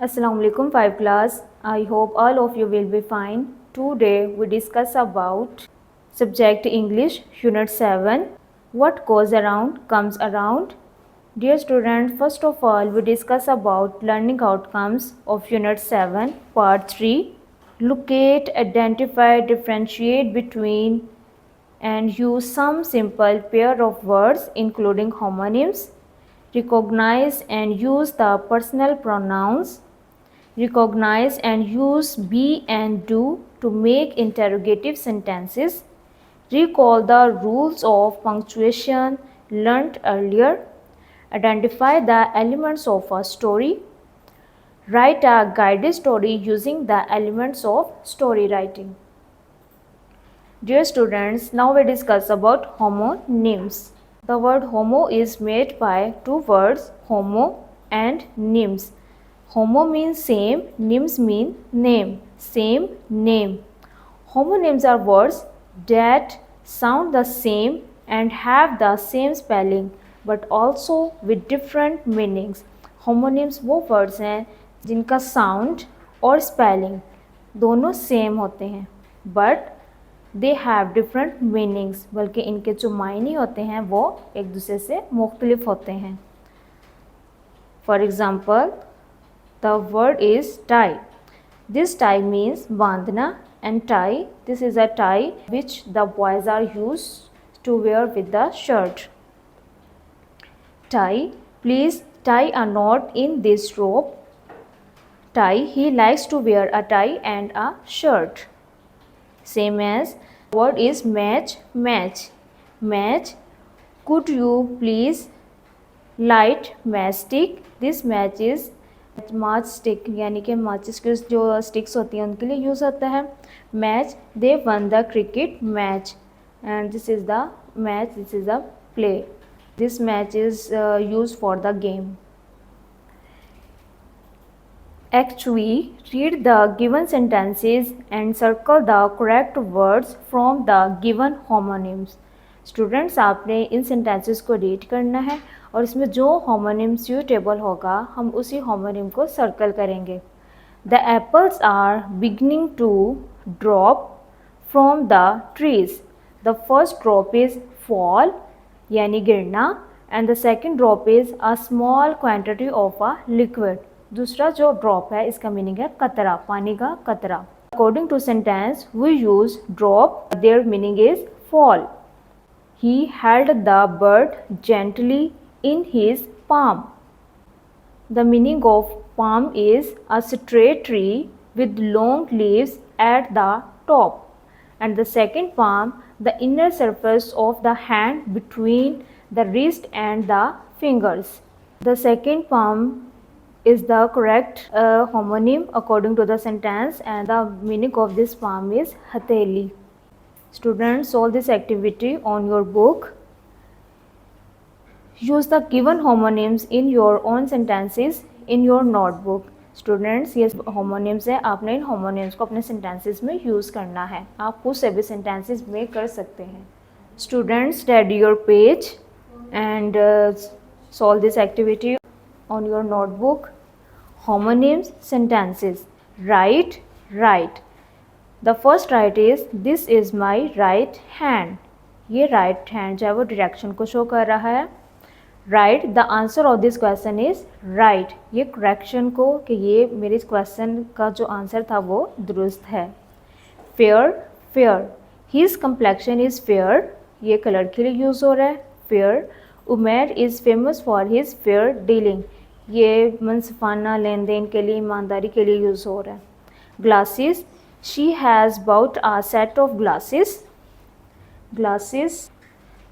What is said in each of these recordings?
Assalamualaikum 5 class. I hope all of you will be fine. Today we discuss about subject English unit 7. What goes around comes around. Dear students, first of all we discuss about learning outcomes of unit 7 part 3. Locate, identify, differentiate between and use some simple pair of words including homonyms. Recognize and use the personal pronouns. Recognize and use be and do to make interrogative sentences. Recall the rules of punctuation learnt earlier. Identify the elements of a story. Write a guided story using the elements of story writing. Dear students, now we discuss about homonyms. The word homo is made by two words, homo and nyms. Homo means same, nyms mean name, same name. Homonyms are words that sound the same and have the same spelling but also with different meanings. Homonyms वो words हैं जिनका sound और spelling दोनों same होते हैं but they have different meanings, बल्कि इनके जो मायने होते हैं वो एक दूसरे से मुख्तलिफ होते हैं. For example, the word is tie. This tie means बांधना and tie. This is a tie which the boys are used to wear with the shirt. Tie, please tie a knot in this rope. Tie, he likes to wear a tie and a shirt. Same as word is match, match. Match, could you please light matchstick? This match is माच stick यानी कि माचिस की जो sticks होती हैं उनके लिए यूज़ होता है. Match, they one the cricket match and this is the match, this is the play. This match is use for the game. Actually, read the given sentences and circle the correct words from the given homonyms. Students आपने इन sentences को read करना है और इसमें जो homonym suitable होगा हम उसी होमोनिम को सर्कल करेंगे. The apples are beginning to drop from the trees. The first drop is fall यानी गिरना and the second drop is a small quantity of a liquid. दूसरा जो ड्रॉप है इसका मीनिंग है कतरा, पानी का कतरा. According to sentence we use drop, there meaning is fall. He held the bird gently in his palm. The meaning of palm is a straight tree with long leaves at the top. And the second palm, the inner surface of the hand between the wrist and the fingers. The second palm is the correct homonym according to the sentence and the meaning of this palm is hateli. Students, solve this activity on your book. Use the given homonyms in your own sentences in your notebook. Students, ये homonyms है, आपने इन homonyms को अपने sentences में use करना है. आप खुद से भी sentences में कर सकते हैं. Students, study your page and solve this activity on your notebook. Homonyms, sentences. Write, write. The first right is this is my right hand. ये right hand जो है वो direction को show कर रहा है. Right, the answer of this question is right. ये correction को कि ये मेरे इस question का जो answer था वो दुरुस्त है. Fair, fair. His complexion is fair. ये color के लिए use हो रहा है. Fair. Umer is famous for his fair dealing. ये मुंसिफाना लेन देन के लिए, ईमानदारी के लिए use हो रहा है. Glasses. She has bought a set of glasses. Glasses.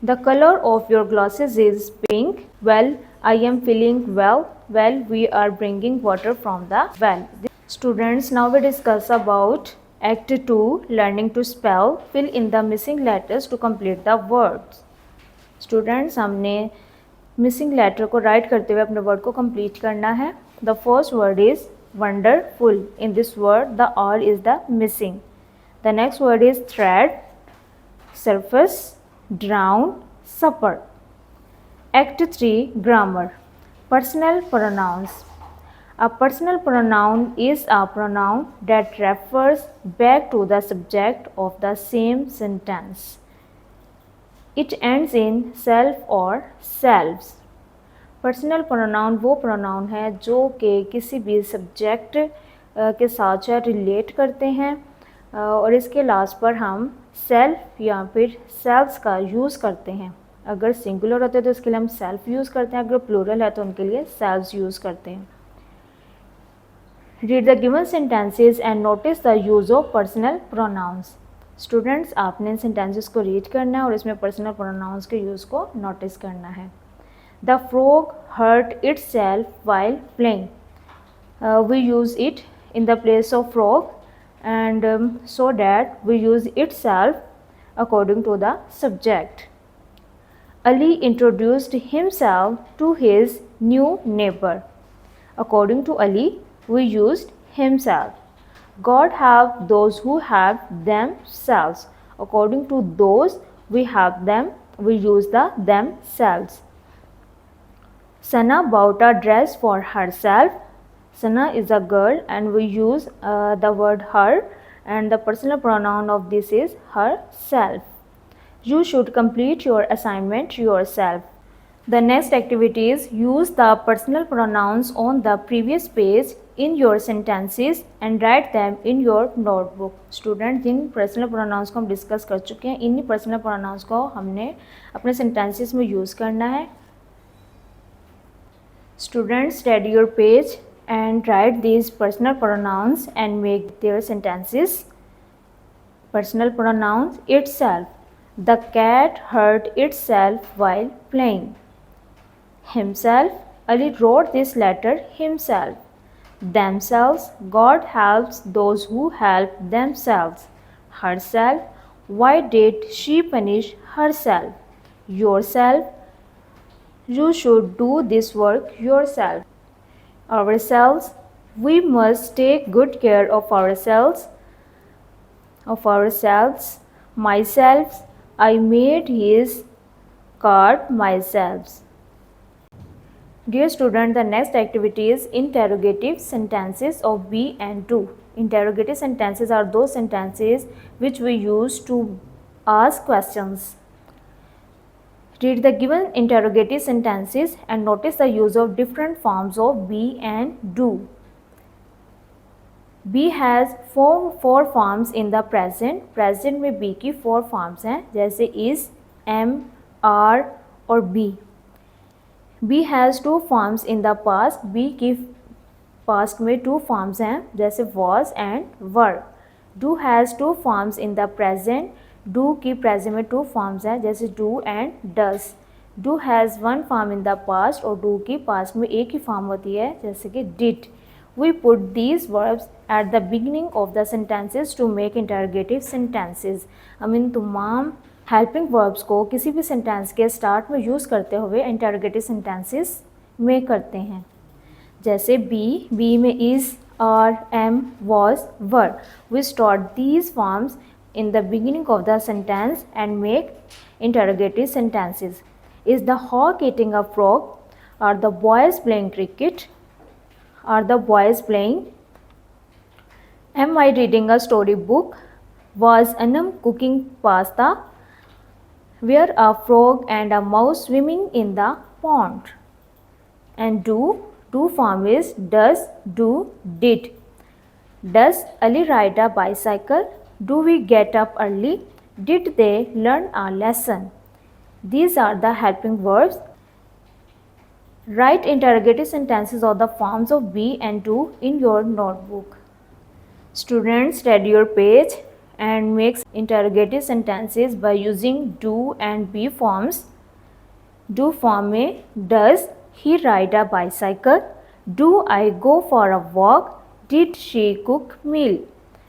The color of your glasses is pink. Well, I am feeling well. Well, we are bringing water from the well. Students, now we discuss about Act 2, learning to spell. Fill in the missing letters to complete the words. Students, हमने missing letter को write करते हुए अपने word को complete करना है. The first word is wonderful. In this word the R is the missing. The next word is thread, surface, drown, supper. Act 3, grammar. Personal pronouns. A personal pronoun is a pronoun that refers back to the subject of the same sentence. It ends in self or selves. Personal pronoun वो pronoun है जो कि किसी भी subject के साथ relate करते हैं और इसके लास्ट पर हम सेल्फ या फिर सेल्स का यूज़ करते हैं। अगर सिंगुलर होते हैं तो इसके लिए हम सेल्फ यूज़ करते हैं, अगर प्लूरल है तो उनके लिए सेल्व्स यूज़ करते हैं। Read the given sentences and notice the use of personal pronouns. Students, आपने इन सेंटेंसेस को रीड करना है और इसमें पर्सनल प्रोनाउंस के यूज़ को नोटिस करना है। The frog hurt itself while playing. We use it in the place of frog, and so that we use itself according to the subject. Ali introduced himself to his new neighbor. According to Ali, we used himself. God help those who help themselves. According to those we help them, we use the themselves. Sana bought a dress for herself. Sana is a girl and we use the word her, and the personal pronoun of this is herself. You should complete your assignment yourself. The next activity is use the personal pronouns on the previous page in your sentences and write them in your notebook. Student, Jin personal pronouns को हम discuss कर चुके हैं, इन्हीं personal pronouns को हमने अपने sentences में यूज़ करना है। Students, study your page and write these personal pronouns and make their sentences. Personal pronouns: itself. The cat hurt itself while playing. Himself. Ali wrote this letter himself. Themselves. God helps those who help themselves. Herself. Why did she punish herself? Yourself. You should do this work yourself. Ourselves. We must take good care of ourselves. Myself. I made his card myself. Dear student, the next activity is interrogative sentences of be and do. Interrogative sentences are those sentences which we use to ask questions. Read the given interrogative sentences and notice the use of different forms of be and do. Be has four forms in the present. Present में be की 4 forms हैं, जैसे is, am, are और be. Be has 2 forms in the past. be की past में 2 forms हैं, जैसे was and were. Do has 2 forms in the present. Do की present में 2 forms हैं, जैसे do and does. Do has 1 form in the past और do की past में एक ही form होती है, जैसे कि did. We put these verbs at the beginning of the sentences to make interrogative sentences. हम इन तमाम helping verbs को किसी भी sentence के start में use करते हुए interrogative sentences में करते हैं, जैसे be में is, are, am, was, were. We start these forms in the beginning of the sentence and make interrogative sentences. Is the hawk eating a frog? Are the boys playing cricket? Are the boys playing? Am I reading a storybook? Was Anam cooking pasta? Were a frog and a mouse swimming in the pond? And do form is does, do, did. Does Ali ride a bicycle? Do we get up early? Did they learn a lesson? These are the helping verbs. Write interrogative sentences of the forms of be and do in your notebook. Students, study your page and make interrogative sentences by using do and be forms. Do form में does he ride a bicycle? Do I go for a walk? Did she cook meal?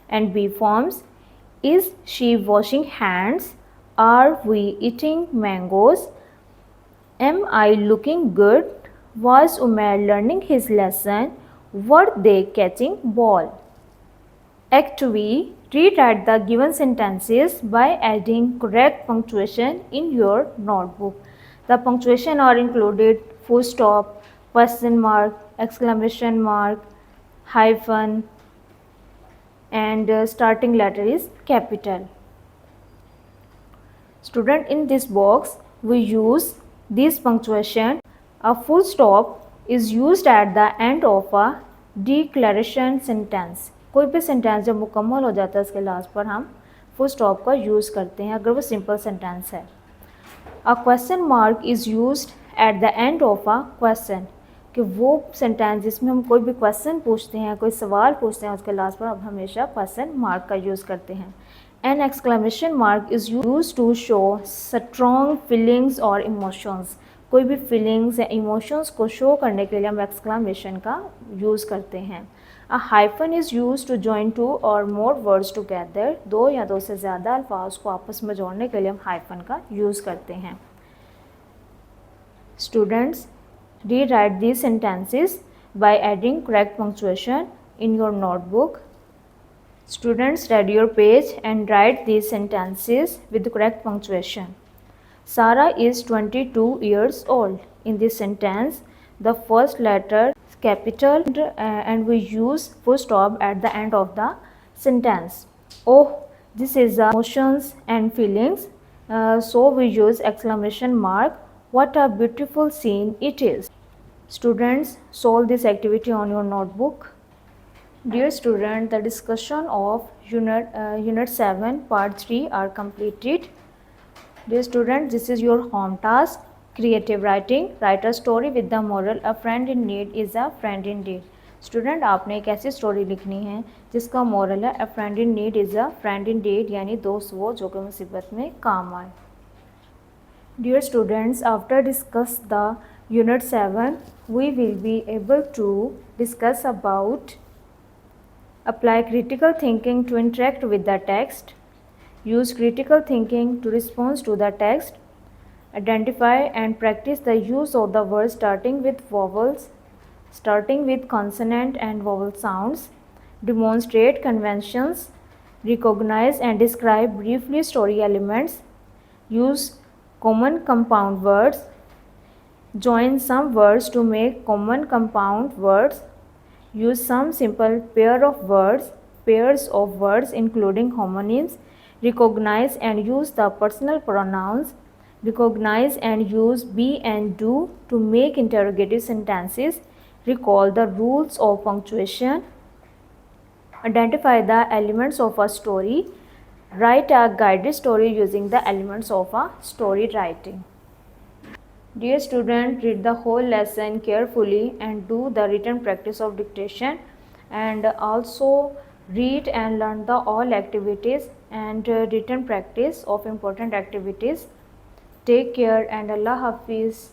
And be forms: is she washing hands? Are we eating mangoes? Am I looking good? Was Umair learning his lesson? Were they catching ball? Act B. Rewrite the given sentences by adding correct punctuation in your notebook. The punctuation are included full stop, question mark, exclamation mark, hyphen, and starting letter is capital. Student, in this box we use this punctuation. A full stop is used at the end of a declaration sentence. कोई भी sentence जब मुकम्मल हो जाता है उसके last पर हम फुल स्टॉप का यूज़ करते हैं अगर वो सिंपल सेंटेंस है. A question mark is used at the end of a question, कि वो सेंटेंस जिसमें हम कोई भी क्वेश्चन पूछते हैं, कोई सवाल पूछते हैं, उसके लास्ट पर हम हमेशा क्वेश्चन मार्क का यूज़ करते हैं. An exclamation mark is use to show strong feelings और इमोशंस. कोई भी फीलिंग्स या इमोशंस को शो करने के लिए हम एक्सक्लेमेशन का यूज़ करते हैं. A hyphen is use to join two और मोर वर्ड्स टुगेदर. दो या दो से ज़्यादा अल्फाज को आपस में जोड़ने के लिए हम हाइफन का यूज़ करते हैं. Students, rewrite these sentences by adding correct punctuation in your notebook. Students, read your page and write these sentences with correct punctuation. Sarah is 22 years old. In this sentence, the first letter is capital and we use full stop at the end of the sentence. Oh, this is the emotions and feelings. So we use exclamation mark. What a beautiful scene it is. Students, solve this activity on your notebook. Dear student, the discussion of Unit 7 Part 3 are completed. Dear student, this is your home task. Creative writing. Write a story with the moral, a friend in need is a friend indeed. Student, आपने एक ऐसी story लिखनी है जिसका moral है, a friend in need is a friend indeed, यानी दोस्त वो जो कि मुसीबत में काम आए. Dear students, after discuss the Unit 7, we will be able to discuss about apply critical thinking to interact with the text, use critical thinking to respond to the text, identify and practice the use of the words starting with vowels, starting with consonant and vowel sounds, demonstrate conventions, recognize and describe briefly story elements, use common compound words, join some words to make common compound words, use some simple pairs of words including homonyms, recognize and use the personal pronouns, recognize and use be and do to make interrogative sentences, recall the rules of punctuation, identify the elements of a story, write a guided story using the elements of a story writing. Dear student, read the whole lesson carefully and do the written practice of dictation, and also read and learn the all activities and written practice of important activities. Take care and Allah Hafiz.